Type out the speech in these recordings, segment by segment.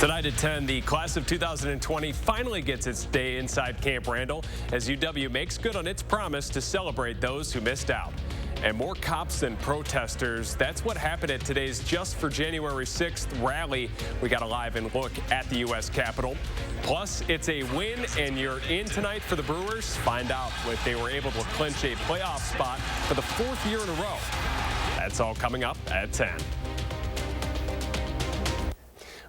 Tonight at 10, the class of 2020 finally gets its day inside Camp Randall as UW makes good on its promise to celebrate those who missed out. And more cops than protesters. That's what happened at today's Just for January 6th rally. We got a live in look at the U.S. Capitol. Plus, it's a win, and you're in tonight for the Brewers. Find out if they were able to clinch a playoff spot for the 4th year in a row. That's all coming up at 10.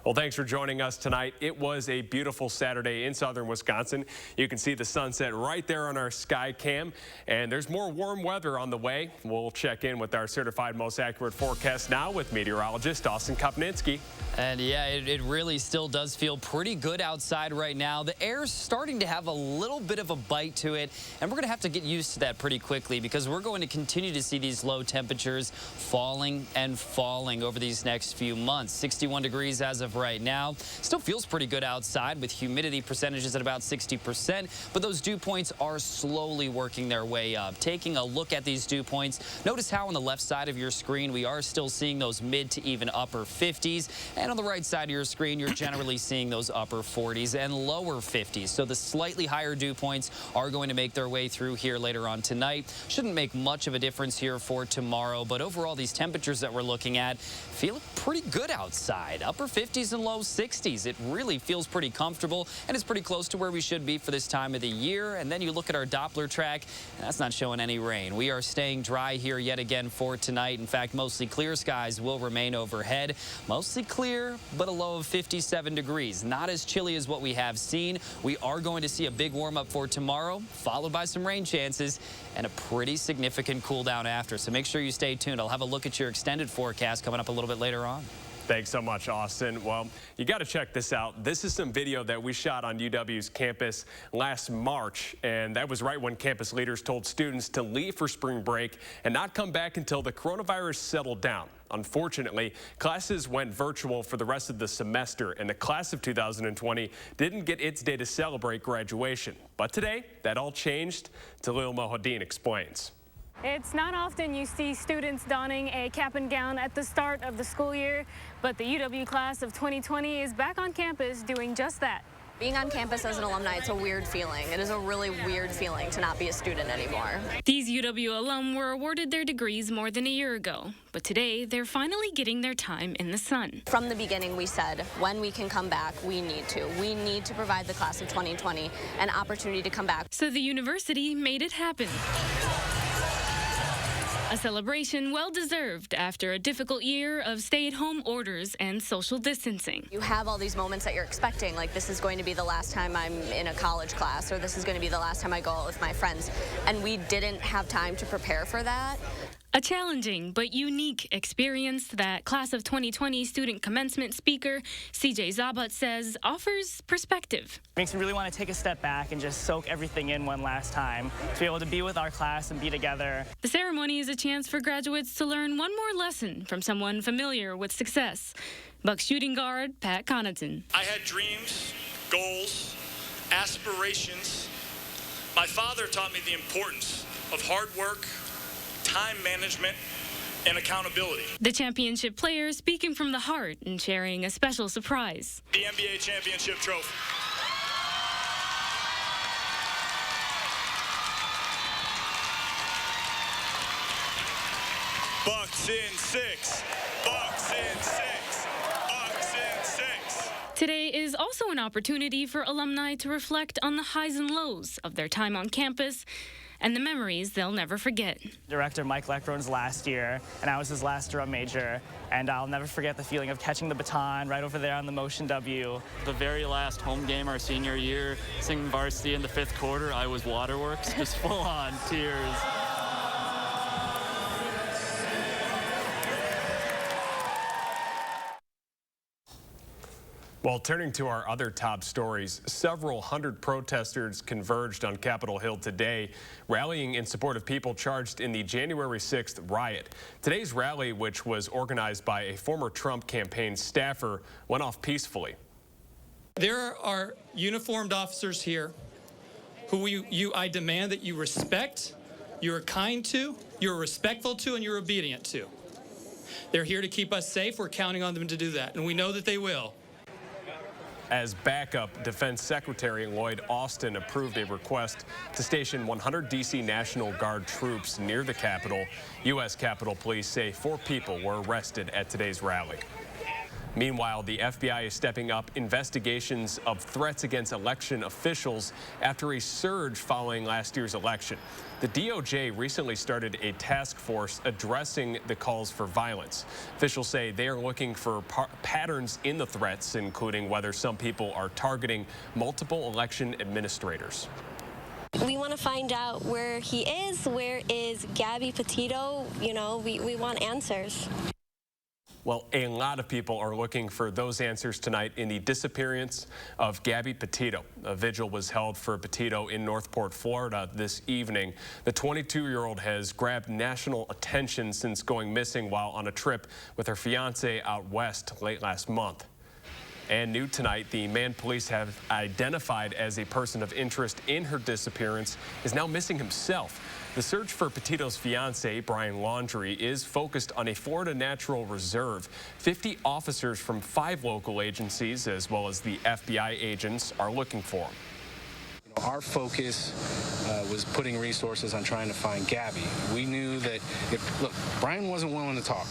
Well, thanks for joining us tonight. It was a beautiful Saturday in southern Wisconsin. You can see the sunset right there on our sky cam, and there's more warm weather on the way. We'll check in with our certified most accurate forecast now with meteorologist Austin Kopninski. And yeah, it really still does feel pretty good outside right now. The air's starting to have a little bit of a bite to it, and we're going to have to get used to that pretty quickly because we're going to continue to see these low temperatures falling and falling over these next few months. 61 degrees as of right now. Still feels pretty good outside with humidity percentages at about 60%, but those dew points are slowly working their way up. Taking a look at these dew points, notice how on the left side of your screen we are still seeing those mid to even upper 50s, and on the right side of your screen you're generally seeing those upper 40s and lower 50s. So the slightly higher dew points are going to make their way through here later on tonight. Shouldn't make much of a difference here for tomorrow, but overall these temperatures that we're looking at feel pretty good outside. Upper 50s and low 60s. It really feels pretty comfortable, and it's pretty close to where we should be for this time of the year. And then you look at our Doppler track, and that's not showing any rain. We are staying dry here yet again for tonight. In fact, mostly clear skies will remain overhead. Mostly clear, but a low of 57 degrees. Not as chilly as what we have seen. We are going to see a big warm-up for tomorrow, followed by some rain chances and a pretty significant cool down after. So make sure you stay tuned. I'll have a look at your extended forecast coming up a little bit later on. Thanks so much, Austin. Well, you got to check this out. This is some video that we shot on UW's campus last March, and that was right when campus leaders told students to leave for spring break and not come back until the coronavirus settled down. Unfortunately, classes went virtual for the rest of the semester, and the class of 2020 didn't get its day to celebrate graduation. But today, that all changed. Talil Mohadin explains. It's not often you see students donning a cap and gown at the start of the school year, but the UW class of 2020 is back on campus doing just that. Being on campus as an alumni, it's a weird feeling. It is a really weird feeling to not be a student anymore. These UW alum were awarded their degrees more than a year ago, but today they're finally getting their time in the sun. From the beginning, we said when we can come back, we need to. We need to provide the class of 2020 an opportunity to come back. So the university made it happen. A celebration well-deserved after a difficult year of stay-at-home orders and social distancing. You have all these moments that you're expecting, like this is going to be the last time I'm in a college class, or this is going to be the last time I go out with my friends, and we didn't have time to prepare for that. A challenging but unique experience that Class of 2020 student commencement speaker CJ Zabat says offers perspective. Makes me really want to take a step back and just soak everything in one last time, to be able to be with our class and be together. The ceremony is a chance for graduates to learn one more lesson from someone familiar with success. Bucks shooting guard Pat Connaughton. I had dreams, goals, aspirations. My father taught me the importance of hard work, time management, and accountability. The championship player speaking from the heart and sharing a special surprise. The NBA championship trophy. Bucks in 6. Bucks in 6. Bucks in 6. Today is also an opportunity for alumni to reflect on the highs and lows of their time on campus and the memories they'll never forget. Director Mike Leckron's last year, and I was his last drum major, and I'll never forget the feeling of catching the baton right over there on the Motion W. The very last home game our senior year, singing varsity in the 5th quarter, I was waterworks, just full on tears. Well, turning to our other top stories, several hundred protesters converged on Capitol Hill today, rallying in support of people charged in the January 6th riot. Today's rally, which was organized by a former Trump campaign staffer, went off peacefully. There are uniformed officers here who I demand that you respect, you're kind to, you're respectful to, and you're obedient to. They're here to keep us safe. We're counting on them to do that, and we know that they will. As backup, Defense Secretary Lloyd Austin approved a request to station 100 D.C. National Guard troops near the Capitol. U.S. Capitol Police say 4 people were arrested at today's rally. Meanwhile, the FBI is stepping up investigations of threats against election officials after a surge following last year's election. The DOJ recently started a task force addressing the calls for violence. Officials say they are looking for patterns in the threats, including whether some people are targeting multiple election administrators. We want to find out where he is, where is Gabby Petito. You know, we want answers. Well, a lot of people are looking for those answers tonight in the disappearance of Gabby Petito. A vigil was held for Petito in Northport, Florida this evening. The 22-year-old has grabbed national attention since going missing while on a trip with her fiancé out west late last month. And new tonight, the man police have identified as a person of interest in her disappearance is now missing himself. The search for Petito's fiancé, Brian Laundrie, is focused on a Florida Natural Reserve. 50 officers from 5 local agencies, as well as the FBI agents, are looking for him. Our focus was putting resources on trying to find Gabby. We knew that look, Brian wasn't willing to talk.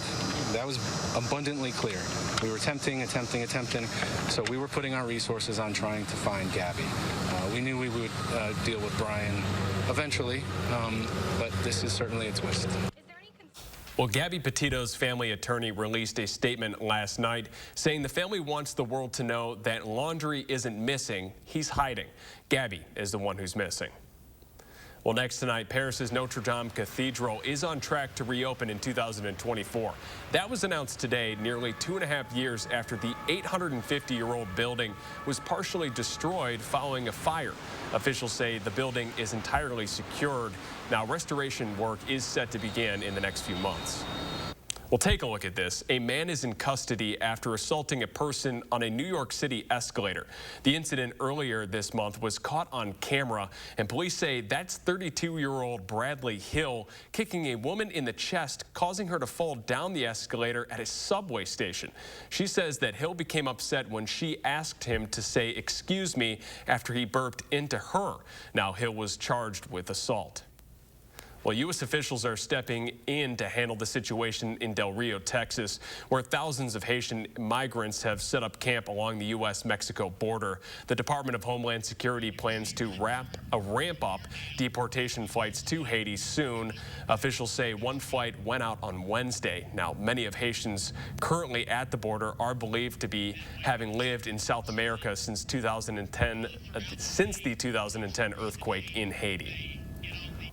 That was abundantly clear. We were attempting. So we were putting our resources on trying to find Gabby. We knew we would deal with Brian eventually, but this is certainly a twist. Well, Gabby Petito's family attorney released a statement last night saying the family wants the world to know that Laundrie isn't missing, he's hiding. Gabby is the one who's missing. Well, next tonight, Paris's Notre Dame Cathedral is on track to reopen in 2024. That was announced today, nearly 2.5 years after the 850-year-old building was partially destroyed following a fire. Officials say the building is entirely secured. Now, restoration work is set to begin in the next few months. Well, take a look at this. A man is in custody after assaulting a person on a New York City escalator. The incident earlier this month was caught on camera, and police say that's 32-year-old Bradley Hill kicking a woman in the chest, causing her to fall down the escalator at a subway station. She says that Hill became upset when she asked him to say "excuse me" after he burped into her. Now, Hill was charged with assault. Well, U.S. officials are stepping in to handle the situation in Del Rio, Texas, where thousands of Haitian migrants have set up camp along the U.S.-Mexico border. The Department of Homeland Security plans to ramp up deportation flights to Haiti soon. Officials say one flight went out on Wednesday. Now, many of Haitians currently at the border are believed to be having lived in South America since the 2010 earthquake in Haiti.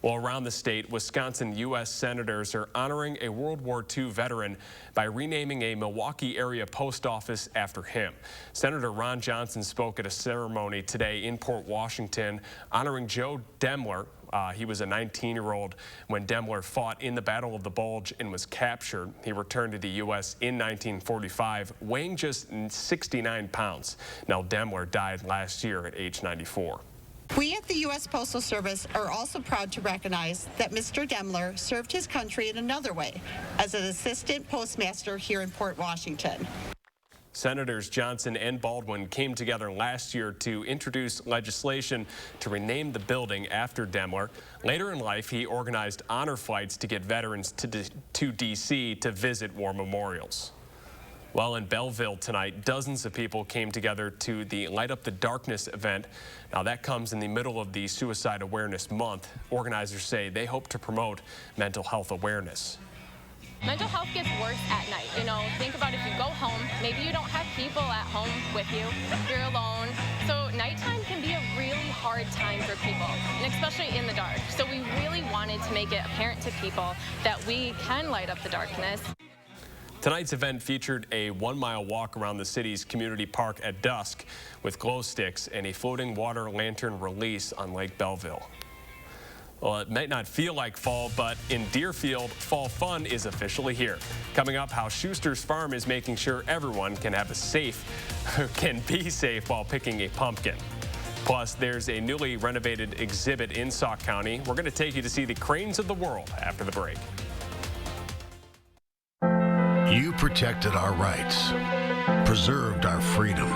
Well, around the state, Wisconsin U.S. senators are honoring a World War II veteran by renaming a Milwaukee area post office after him. Senator Ron Johnson spoke at a ceremony today in Port Washington honoring Joe Demler. He was a 19-year-old when Demler fought in the Battle of the Bulge and was captured. He returned to the U.S. in 1945, weighing just 69 pounds. Now, Demler died last year at age 94. We at the U.S. Postal Service are also proud to recognize that Mr. Demler served his country in another way as an assistant postmaster here in Port Washington. Senators Johnson and Baldwin came together last year to introduce legislation to rename the building after Demler. Later in life, he organized honor flights to get veterans to D.C. to visit war memorials. Well, in Belleville tonight, dozens of people came together to the Light Up the Darkness event. Now, that comes in the middle of the Suicide Awareness Month. Organizers say they hope to promote mental health awareness. Mental health gets worse at night. You know, think about if you go home, maybe you don't have people at home with you, you're alone. So nighttime can be a really hard time for people, and especially in the dark. So we really wanted to make it apparent to people that we can light up the darkness. Tonight's event featured a 1-mile walk around the city's community park at dusk with glow sticks and a floating water lantern release on Lake Belleville. Well, it might not feel like fall, but in Deerfield, fall fun is officially here. Coming up, how Schuster's Farm is making sure everyone can be safe while picking a pumpkin. Plus, there's a newly renovated exhibit in Sauk County. We're going to take you to see the cranes of the world after the break. You protected our rights, preserved our freedom,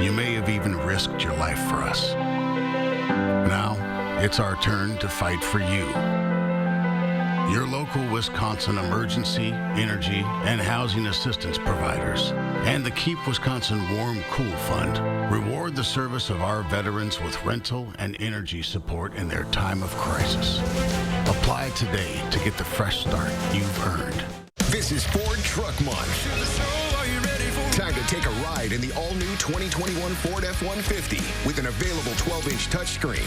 You may have even risked your life for us. Now, it's our turn to fight for you. Your local Wisconsin emergency, energy, and housing assistance providers and the Keep Wisconsin Warm Cool Fund reward the service of our veterans with rental and energy support in their time of crisis. Apply today to get the fresh start you've earned. This is Ford Truck Month. Time to take a ride in the all-new 2021 Ford F-150 with an available 12-inch touchscreen,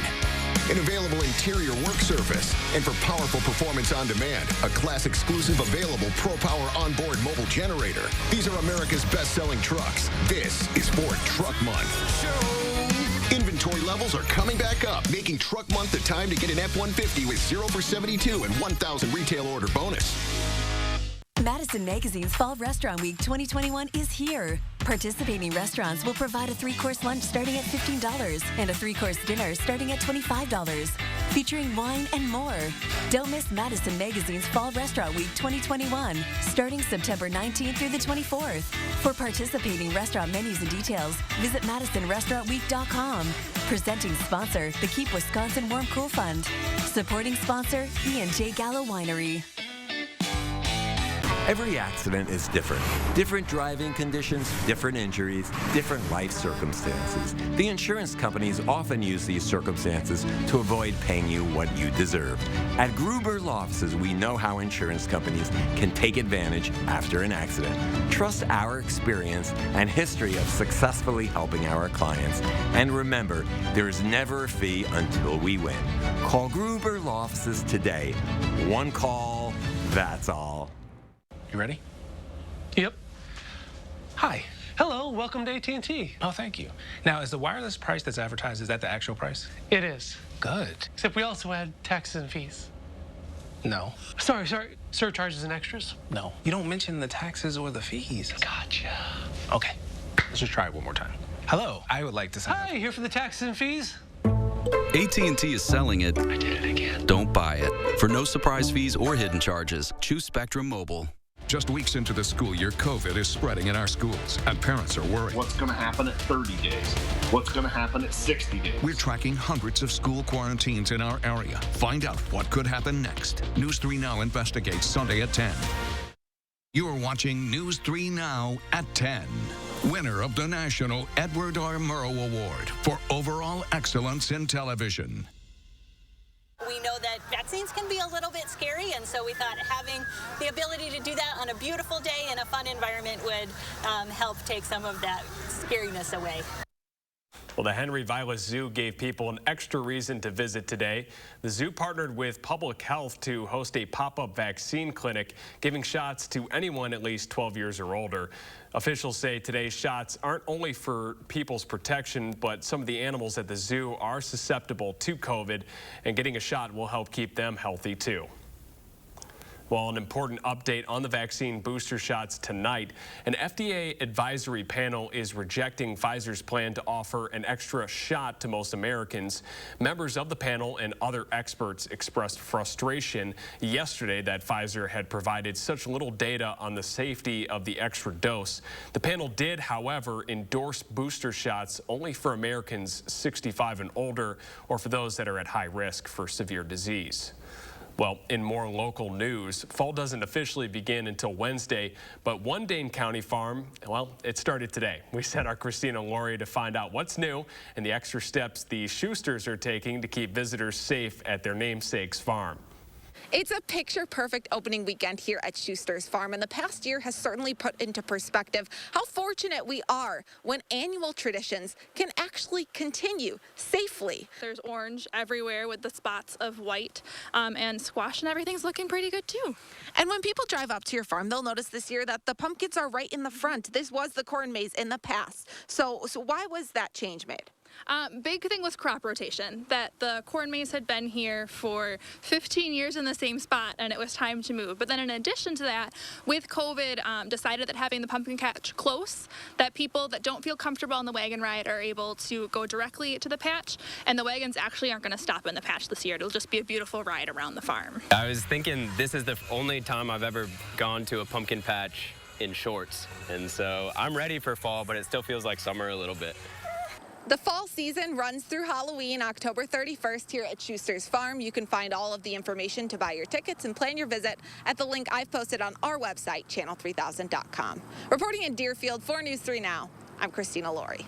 an available interior work surface, and for powerful performance on demand, a class-exclusive available Pro Power onboard mobile generator. These are America's best-selling trucks. This is Ford Truck Month. Inventory levels are coming back up, making Truck Month the time to get an F-150 with 0 for 72 and 1,000 retail order bonus. Madison Magazine's Fall Restaurant Week 2021 is here. Participating restaurants will provide a 3-course lunch starting at $15 and a 3-course dinner starting at $25, featuring wine and more. Don't miss Madison Magazine's Fall Restaurant Week 2021, starting September 19th through the 24th. For participating restaurant menus and details, visit MadisonRestaurantWeek.com. Presenting sponsor, the Keep Wisconsin Warm Cool Fund. Supporting sponsor, E&J Gallo Winery. Every accident is different. Different driving conditions, different injuries, different life circumstances. The insurance companies often use these circumstances to avoid paying you what you deserve. At Gruber Law Offices, we know how insurance companies can take advantage after an accident. Trust our experience and history of successfully helping our clients. And remember, there is never a fee until we win. Call Gruber Law Offices today. One call, that's all. You ready? Yep. Hi. Hello, welcome to AT&T. Oh, thank you. Now, is the wireless price that's advertised, is that the actual price? It is. Good. Except we also add taxes and fees. No. Sorry. Surcharges and extras? No. You don't mention the taxes or the fees. Gotcha. Okay. Let's just try it one more time. Hello, I would like to sign Hi, here for the taxes and fees? AT&T is selling it. I did it again. Don't buy it. For no surprise fees or hidden charges, choose Spectrum Mobile. Just weeks into the school year, COVID is spreading in our schools, and parents are worried. What's going to happen at 30 days? What's going to happen at 60 days? We're tracking hundreds of school quarantines in our area. Find out what could happen next. News 3 Now investigates Sunday at 10. You're watching News 3 Now at 10. Winner of the National Edward R. Murrow Award for Overall Excellence in Television. We know that vaccines can be a little bit scary, and so we thought having the ability to do that on a beautiful day in a fun environment would help take some of that scariness away. Well, the Henry Vilas Zoo gave people an extra reason to visit today. The zoo partnered with Public Health to host a pop-up vaccine clinic, giving shots to anyone at least 12 years or older. Officials say today's shots aren't only for people's protection, but some of the animals at the zoo are susceptible to COVID, and getting a shot will help keep them healthy too. Well, an important update on the vaccine booster shots tonight. An FDA advisory panel is rejecting Pfizer's plan to offer an extra shot to most Americans. Members of the panel and other experts expressed frustration yesterday that Pfizer had provided such little data on the safety of the extra dose. The panel did, however, endorse booster shots only for Americans 65 and older, or for those that are at high risk for severe disease. Well, in more local news, fall doesn't officially begin until Wednesday, but one Dane County farm, well, it started today. We sent our Christina Laurie to find out what's new and the extra steps the Schusters are taking to keep visitors safe at their namesake's farm. It's a picture-perfect opening weekend here at Schuster's Farm, and the past year has certainly put into perspective how fortunate we are when annual traditions can actually continue safely. There's orange everywhere with the spots of white, and squash and everything's looking pretty good too. And when people drive up to your farm, they'll notice this year that the pumpkins are right in the front. This was the corn maze in the past. So why was that change made? Big thing was crop rotation, that the corn maze had been here for 15 years in the same spot, and it was time to move. But then in addition to that, with COVID, decided that having the pumpkin patch close, that people that don't feel comfortable on the wagon ride are able to go directly to the patch, and the wagons actually aren't going to stop in the patch this year. It'll just be a beautiful ride around the farm. I was thinking this is the only time I've ever gone to a pumpkin patch in shorts. And so I'm ready for fall, but it still feels like summer a little bit. The fall season runs through Halloween, October 31st here at Schuster's Farm. You can find all of the information to buy your tickets and plan your visit at the link I've posted on our website, channel3000.com. Reporting in Deerfield for News 3 Now, I'm Christina Laurie.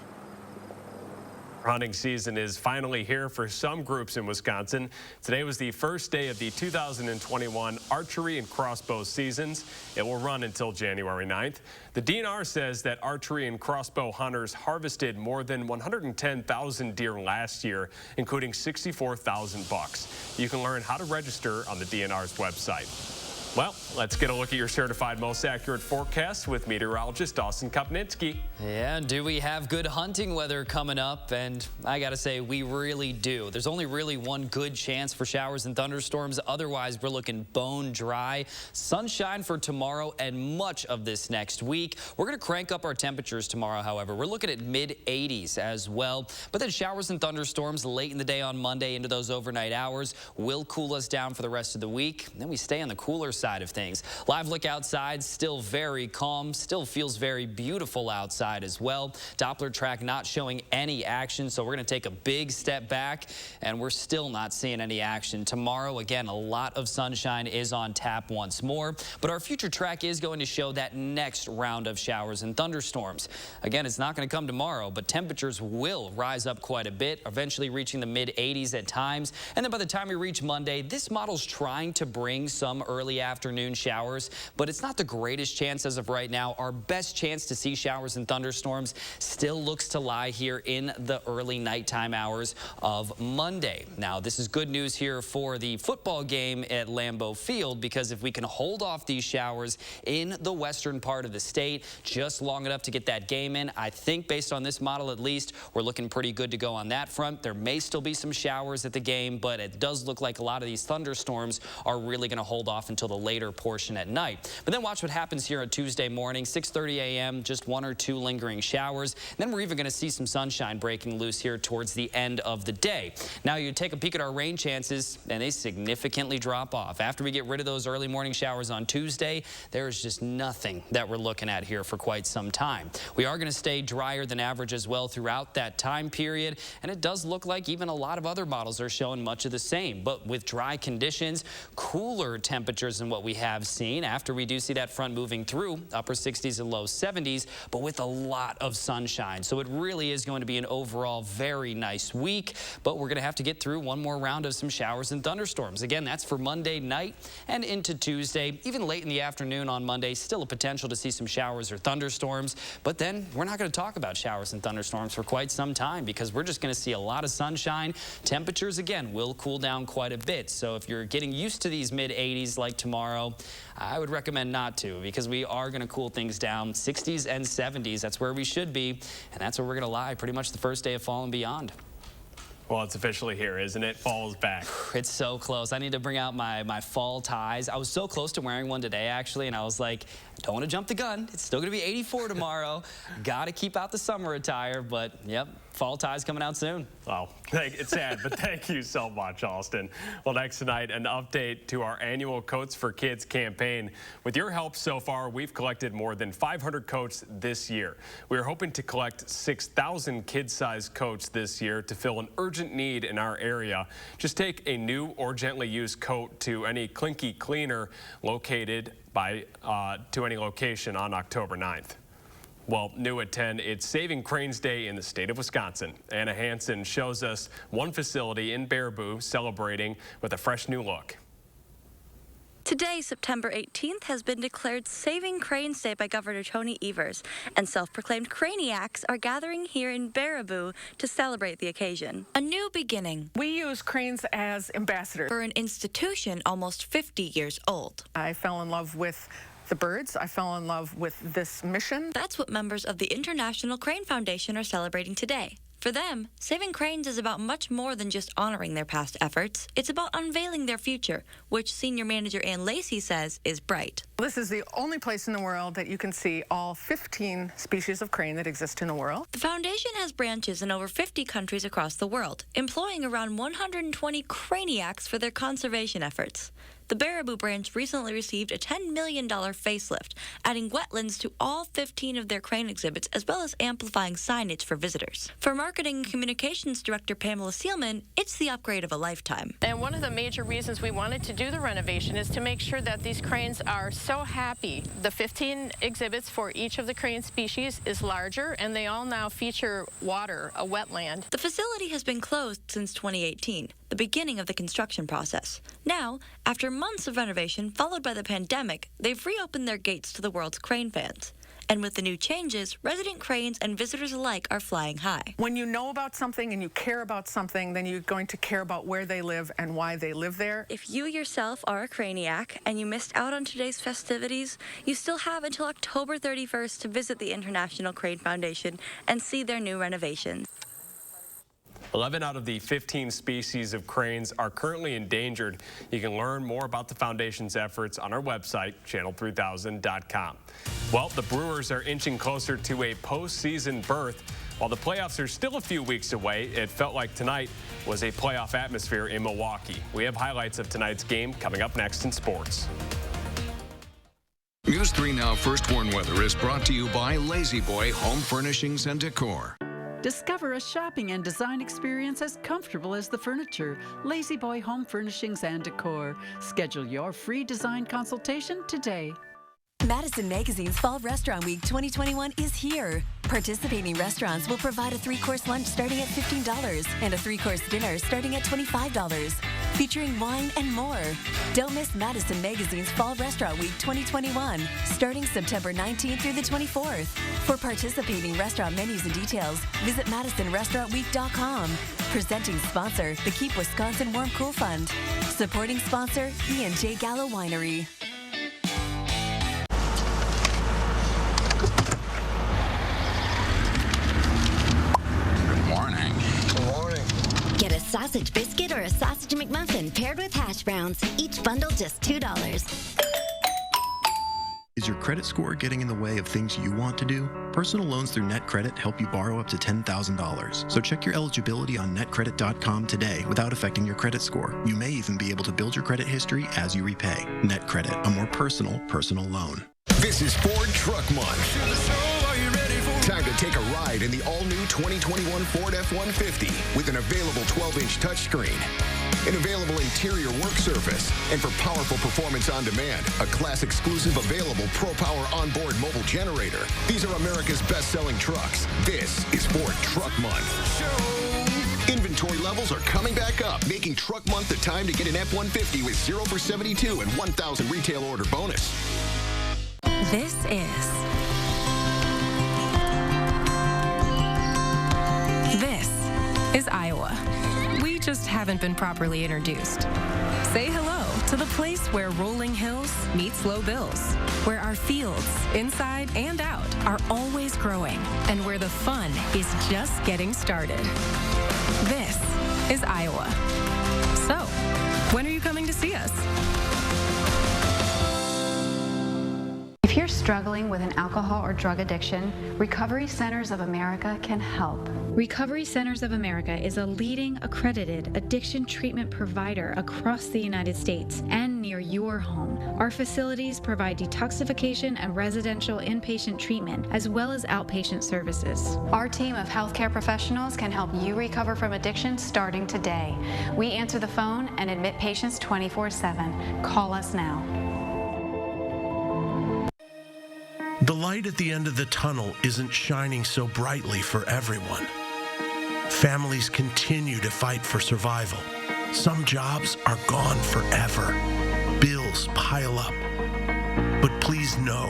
Hunting season is finally here for some groups in Wisconsin. Today was the first day of the 2021 archery and crossbow seasons. It will run until January 9th. The DNR says that archery and crossbow hunters harvested more than 110,000 deer last year, including 64,000 bucks. You can learn how to register on the DNR's website. Well, let's get a look at your certified most accurate forecast with meteorologist Austin Kopnitsky. Yeah, do we have good hunting weather coming up? And I gotta say, we really do. There's only really one good chance for showers and thunderstorms. Otherwise, we're looking bone dry. Sunshine for tomorrow and much of this next week. We're gonna crank up our temperatures tomorrow, however. We're looking at mid-80s as well. But then showers and thunderstorms late in the day on Monday into those overnight hours will cool us down for the rest of the week. Then we stay on the cooler side of things. Live look outside, still very calm, still feels very beautiful outside as well. Doppler track not showing any action, so we're going to take a big step back, and we're still not seeing any action. Tomorrow, again, a lot of sunshine is on tap once more, but our future track is going to show that next round of showers and thunderstorms. Again, it's not going to come tomorrow, but temperatures will rise up quite a bit, eventually reaching the mid-80s at times, and then by the time we reach Monday, this model's trying to bring some early afternoon showers, but it's not the greatest chance as of right now. Our best chance to see showers and thunderstorms still looks to lie here in the early nighttime hours of Monday. Now, this is good news here for the football game at Lambeau Field, because if we can hold off these showers in the western part of the state just long enough to get that game in, I think based on this model at least, we're looking pretty good to go on that front. There may still be some showers at the game, but it does look like a lot of these thunderstorms are really going to hold off until the later portion at night. But then watch what happens here on Tuesday morning, 6:30 a.m., just one or two lingering showers. And then we're even going to see some sunshine breaking loose here towards the end of the day. Now you take a peek at our rain chances, and they significantly drop off. After we get rid of those early morning showers on Tuesday, there is just nothing that we're looking at here for quite some time. We are going to stay drier than average as well throughout that time period, and it does look like even a lot of other models are showing much of the same. But with dry conditions, cooler temperatures than what we have seen after we do see that front moving through, upper 60s and low 70s, but with a lot of sunshine. So it really is going to be an overall very nice week, but we're going to have to get through one more round of some showers and thunderstorms. Again, that's for Monday night and into Tuesday. Even late in the afternoon on Monday, still a potential to see some showers or thunderstorms, but then we're not going to talk about showers and thunderstorms for quite some time because we're just going to see a lot of sunshine. Temperatures, again, will cool down quite a bit. So if you're getting used to these mid-80s like tomorrow, I would recommend not to, because we are going to cool things down. 60s and 70s, that's where we should be, and that's where we're going to lie pretty much the first day of fall and beyond. Well, it's officially here, isn't it? Fall's back. It's so close. I need to bring out my fall ties. I was so close to wearing one today, actually, and I was like, don't want to jump the gun. It's still going to be 84 tomorrow. Got to keep out the summer attire, but yep, fall ties coming out soon. Well, it's sad, but thank you so much, Austin. Well, next tonight, an update to our annual Coats for Kids campaign. With your help so far, we've collected more than 500 coats this year. We are hoping to collect 6,000 kid-sized coats this year to fill an urgent need in our area. Just take a new or gently used coat to any Clinky cleaner located to any location on October 9th. Well, new at 10, it's Saving Cranes Day in the state of Wisconsin. Anna Hansen shows us one facility in Baraboo celebrating with a fresh new look. Today, September 18th, has been declared Saving Cranes Day by Governor Tony Evers, and self-proclaimed craniacs are gathering here in Baraboo to celebrate the occasion. A new beginning. We use cranes as ambassadors for an institution almost 50 years old. I fell in love with the birds. I fell in love with this mission. That's what members of the International Crane Foundation are celebrating today. For them, Saving Cranes is about much more than just honoring their past efforts. It's about unveiling their future, which Senior Manager Ann Lacey says is bright. This is the only place in the world that you can see all 15 species of crane that exist in the world. The foundation has branches in over 50 countries across the world, employing around 120 craniacs for their conservation efforts. The Baraboo branch recently received a $10 million facelift, adding wetlands to all 15 of their crane exhibits, as well as amplifying signage for visitors. For Marketing and Communications Director Pamela Seelman, it's the upgrade of a lifetime. And one of the major reasons we wanted to do the renovation is to make sure that these cranes are so happy. The 15 exhibits for each of the crane species is larger, and they all now feature water, a wetland. The facility has been closed since 2018, the beginning of the construction process. Now, after months of renovation followed by the pandemic, they've reopened their gates to the world's crane fans. And with the new changes, resident cranes and visitors alike are flying high. When you know about something and you care about something, then you're going to care about where they live and why they live there. If you yourself are a craniac and you missed out on today's festivities, you still have until October 31st to visit the International Crane Foundation and see their new renovations. 11 out of the 15 species of cranes are currently endangered. You can learn more about the Foundation's efforts on our website, channel3000.com. Well, the Brewers are inching closer to a postseason berth. While the playoffs are still a few weeks away, it felt like tonight was a playoff atmosphere in Milwaukee. We have highlights of tonight's game coming up next in sports. News 3 Now First Warn Weather is brought to you by Lazy Boy Home Furnishings and Decor. Discover a shopping and design experience as comfortable as the furniture. Lazy Boy Home Furnishings and Decor. Schedule your free design consultation today. Madison Magazine's Fall Restaurant Week 2021 is here. Participating restaurants will provide a 3-course lunch starting at $15 and a 3-course dinner starting at $25, featuring wine and more. Don't miss Madison Magazine's Fall Restaurant Week 2021, starting September 19th through the 24th. For participating restaurant menus and details, visit MadisonRestaurantWeek.com. Presenting sponsor, the Keep Wisconsin Warm Cool Fund. Supporting sponsor, E&J Gallo Winery. Get a sausage biscuit or a sausage McMuffin paired with hash browns. Each bundle just $2. Is your credit score getting in the way of things you want to do? Personal loans through NetCredit help you borrow up to $10,000. So check your eligibility on netcredit.com today without affecting your credit score. You may even be able to build your credit history as you repay. NetCredit, a more personal loan. This is Ford Truck Month. Time to take a ride in the all-new 2021 Ford F-150 with an available 12-inch touchscreen, an available interior work surface, and for powerful performance on demand, a class-exclusive available Pro-Power onboard mobile generator. These are America's best-selling trucks. This is Ford Truck Month. Inventory levels are coming back up, making Truck Month the time to get an F-150 with 0 for 72 and 1,000 retail order bonus. This is Iowa. We just haven't been properly introduced. Say hello to the place where rolling hills meets low bills, where our fields, inside and out, are always growing, and where the fun is just getting started. This is Iowa. So, when are you coming to see us? If you're struggling with an alcohol or drug addiction, Recovery Centers of America can help. Recovery Centers of America is a leading accredited addiction treatment provider across the United States and near your home. Our facilities provide detoxification and residential inpatient treatment, as well as outpatient services. Our team of healthcare professionals can help you recover from addiction starting today. We answer the phone and admit patients 24/7. Call us now. The light at the end of the tunnel isn't shining so brightly for everyone. Families continue to fight for survival. Some jobs are gone forever. Bills pile up. But please know,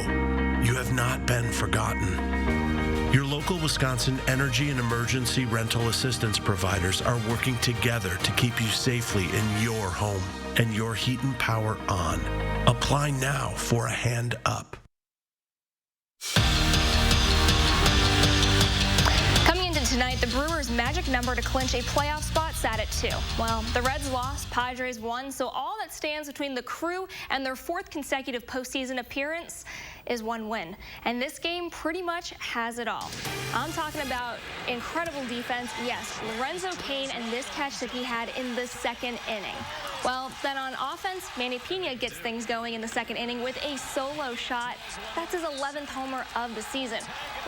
you have not been forgotten. Your local Wisconsin energy and emergency rental assistance providers are working together to keep you safely in your home and your heat and power on. Apply now for a hand up. Tonight, the Brewers' magic number to clinch a playoff spot sat at 2. Well, the Reds lost, Padres won, so all that stands between the Crew and their 4th consecutive postseason appearance is 1 win. And this game pretty much has it all. I'm talking about incredible defense. Yes, Lorenzo Cain and this catch that he had in the 2nd inning. Well, then on offense, Manny Pena gets things going in the second inning with a solo shot. That's his 11th homer of the season.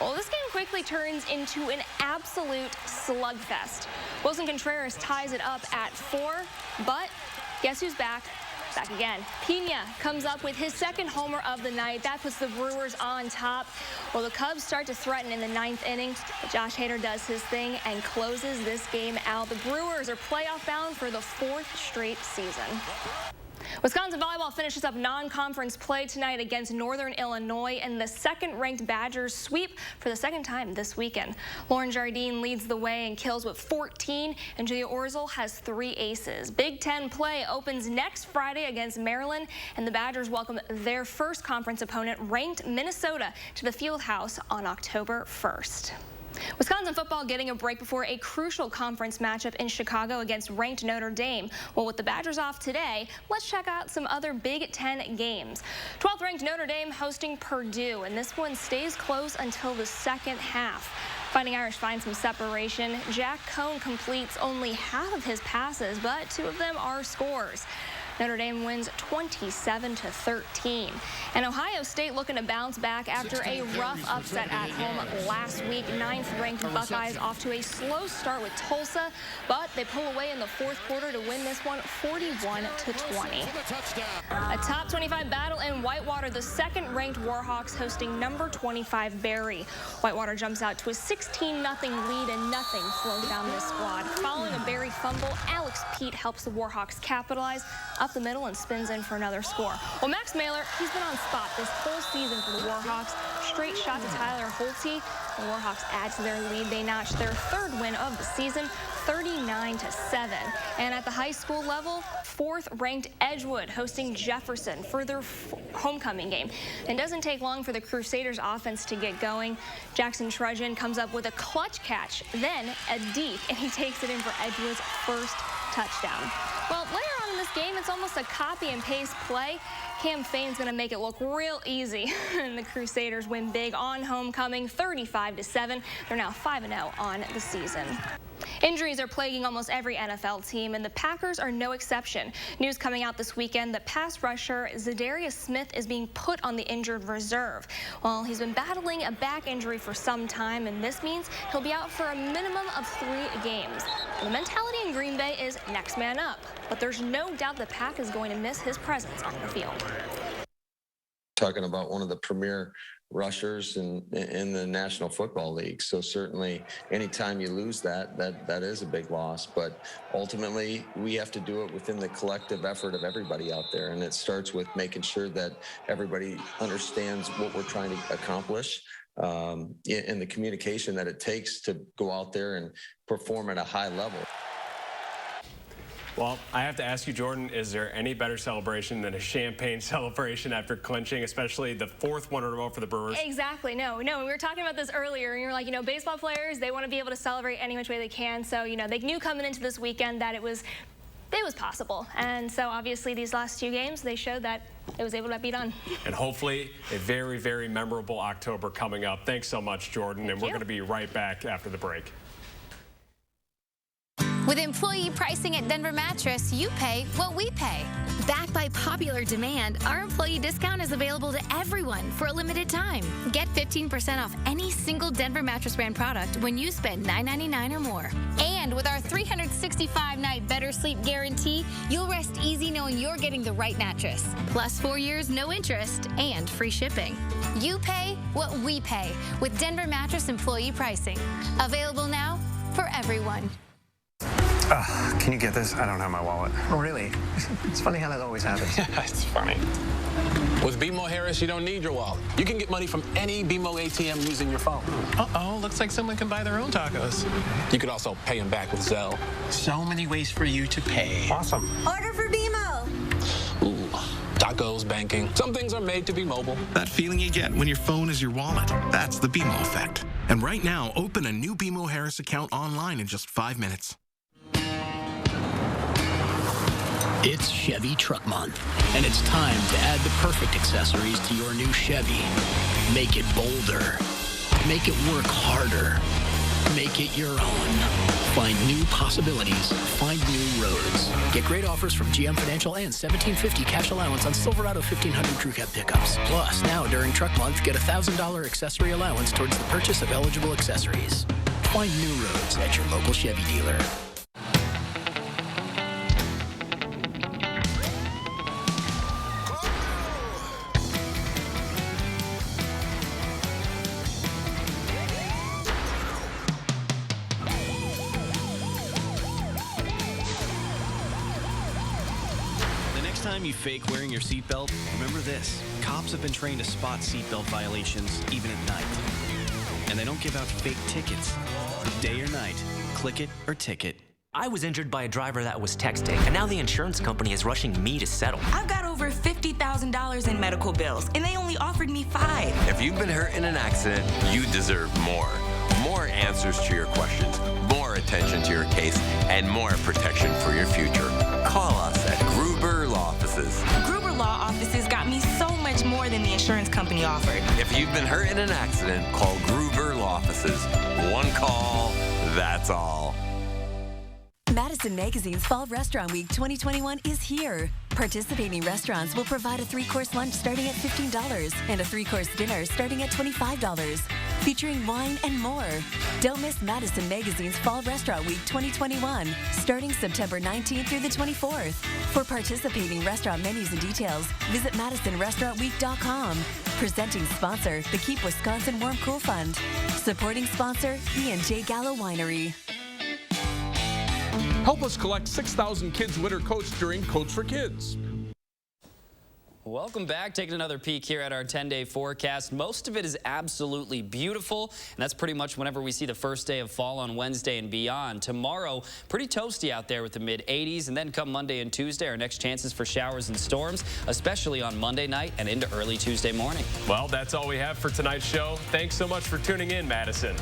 Well, this game quickly turns into an absolute slugfest. Wilson Contreras ties it up at 4, but guess who's back? Back again. Pena comes up with his second homer of the night. That puts the Brewers on top. Well, the Cubs start to threaten in the 9th inning, but Josh Hader does his thing and closes this game out. The Brewers are playoff bound for the 4th straight season. Wisconsin volleyball finishes up non-conference play tonight against Northern Illinois, and the second-ranked Badgers sweep for the second time this weekend. Lauren Jardine leads the way and kills with 14, and Julia Orzel has 3 aces. Big Ten play opens next Friday against Maryland, and the Badgers welcome their first conference opponent, ranked Minnesota, to the Fieldhouse on October 1st. Wisconsin football getting a break before a crucial conference matchup in Chicago against ranked Notre Dame. Well, with the Badgers off today, let's check out some other Big Ten games. 12th ranked Notre Dame hosting Purdue, and this one stays close until the second half. Fighting Irish finds some separation. Jack Cohn completes only half of his passes, but 2 of them are scores. Notre Dame wins 27-13. And Ohio State looking to bounce back after a rough upset at home last week. 9th-ranked Buckeyes off to a slow start with Tulsa, but they pull away in the 4th quarter to win this one 41-20. A top 25 battle in Whitewater. The 2nd-ranked Warhawks hosting number 25 Barry. Whitewater jumps out to a 16-0 lead, and nothing slows down this squad. Following a Barry fumble, Alex Pete helps the Warhawks capitalize up the middle and spins in for another score. Well, Max Mailer, he's been on spot this whole season for the Warhawks. Straight shot to Tyler Holtze. The Warhawks add to their lead. They notch their 3rd win of the season, 39-7. And at the high school level, 4th-ranked Edgewood hosting Jefferson for their homecoming game. It doesn't take long for the Crusaders offense to get going. Jackson Trudgeon comes up with a clutch catch, then a deke, and he takes it in for Edgewood's first touchdown. Well, later on in this game, it's almost a copy and paste play. Cam Fain's going to make it look real easy, and the Crusaders win big on homecoming, 35-7. They're now 5-0 on the season. Injuries are plaguing almost every NFL team, and the Packers are no exception. News coming out this weekend that pass rusher Zadarius Smith is being put on the injured reserve. Well, he's been battling a back injury for some time, and this means he'll be out for a minimum of 3 games. The mentality in Green Bay is next man up, but there's no doubt the Pack is going to miss his presence on the field. Talking about one of the premier rushers in the National Football League. So certainly anytime you lose that is a big loss. But ultimately, we have to do it within the collective effort of everybody out there. And it starts with making sure that everybody understands what we're trying to accomplish and the communication that it takes to go out there and perform at a high level. Well, I have to ask you, Jordan, is there any better celebration than a champagne celebration after clinching, especially the 4th one in a row for the Brewers? Exactly. No, we were talking about this earlier, and you're like, baseball players, they want to be able to celebrate any which way they can. So, they knew coming into this weekend that it was possible. And so, obviously, these last 2 games, they showed that it was able to be done. And hopefully, a very, very memorable October coming up. Thanks so much, Jordan. And we're going to be right back after the break. With employee pricing at Denver Mattress, you pay what we pay. Backed by popular demand, our employee discount is available to everyone for a limited time. Get 15% off any single Denver Mattress brand product when you spend $9.99 or more. And with our 365-night better sleep guarantee, you'll rest easy knowing you're getting the right mattress. Plus 4 years, no interest, and free shipping. You pay what we pay with Denver Mattress employee pricing. Available now for everyone. Can you get this? I don't have my wallet. Oh, really? It's funny how that always happens. It's funny. With BMO Harris, you don't need your wallet. You can get money from any BMO ATM using your phone. Uh-oh, looks like someone can buy their own tacos. You could also pay them back with Zelle. So many ways for you to pay. Awesome. Order for BMO. Ooh, tacos, banking. Some things are made to be mobile. That feeling you get when your phone is your wallet. That's the BMO effect. And right now, open a new BMO Harris account online in just 5 minutes. It's Chevy Truck Month, and it's time to add the perfect accessories to your new Chevy. Make it bolder. Make it work harder. Make it your own. Find new possibilities. Find new roads. Get great offers from GM Financial and $1,750 cash allowance on Silverado 1500 Crew Cab pickups. Plus, now during Truck Month, get a $1,000 accessory allowance towards the purchase of eligible accessories. Find new roads at your local Chevy dealer. Time you fake wearing your seatbelt, remember this. Cops have been trained to spot seatbelt violations even at night. And they don't give out fake tickets. Day or night, click it or ticket. I was injured by a driver that was texting, and now the insurance company is rushing me to settle. I've got over $50,000 in medical bills, and they only offered me $5,000. If you've been hurt in an accident, you deserve more. More answers to your questions, more attention to your case, and more protection for your future. Call us at Gruber Law Offices. Gruber Law Offices got me so much more than the insurance company offered. If you've been hurt in an accident, call Gruber Law Offices. One call, that's all. Madison Magazine's Fall Restaurant Week 2021 is here. Participating restaurants will provide a 3-course lunch starting at $15 and a 3-course dinner starting at $25, featuring wine and more. Don't miss Madison Magazine's Fall Restaurant Week 2021, starting September 19th through the 24th. For participating restaurant menus and details, visit MadisonRestaurantWeek.com. Presenting sponsor, the Keep Wisconsin Warm Cool Fund. Supporting sponsor, E&J Gallo Winery. Help us collect 6,000 kids' winter coats during Coats for Kids. Welcome back. Taking another peek here at our 10-day forecast. Most of it is absolutely beautiful, and that's pretty much whenever we see the first day of fall on Wednesday and beyond. Tomorrow, pretty toasty out there with the mid-80s, and then come Monday and Tuesday, our next chances for showers and storms, especially on Monday night and into early Tuesday morning. Well, that's all we have for tonight's show. Thanks so much for tuning in, Madison.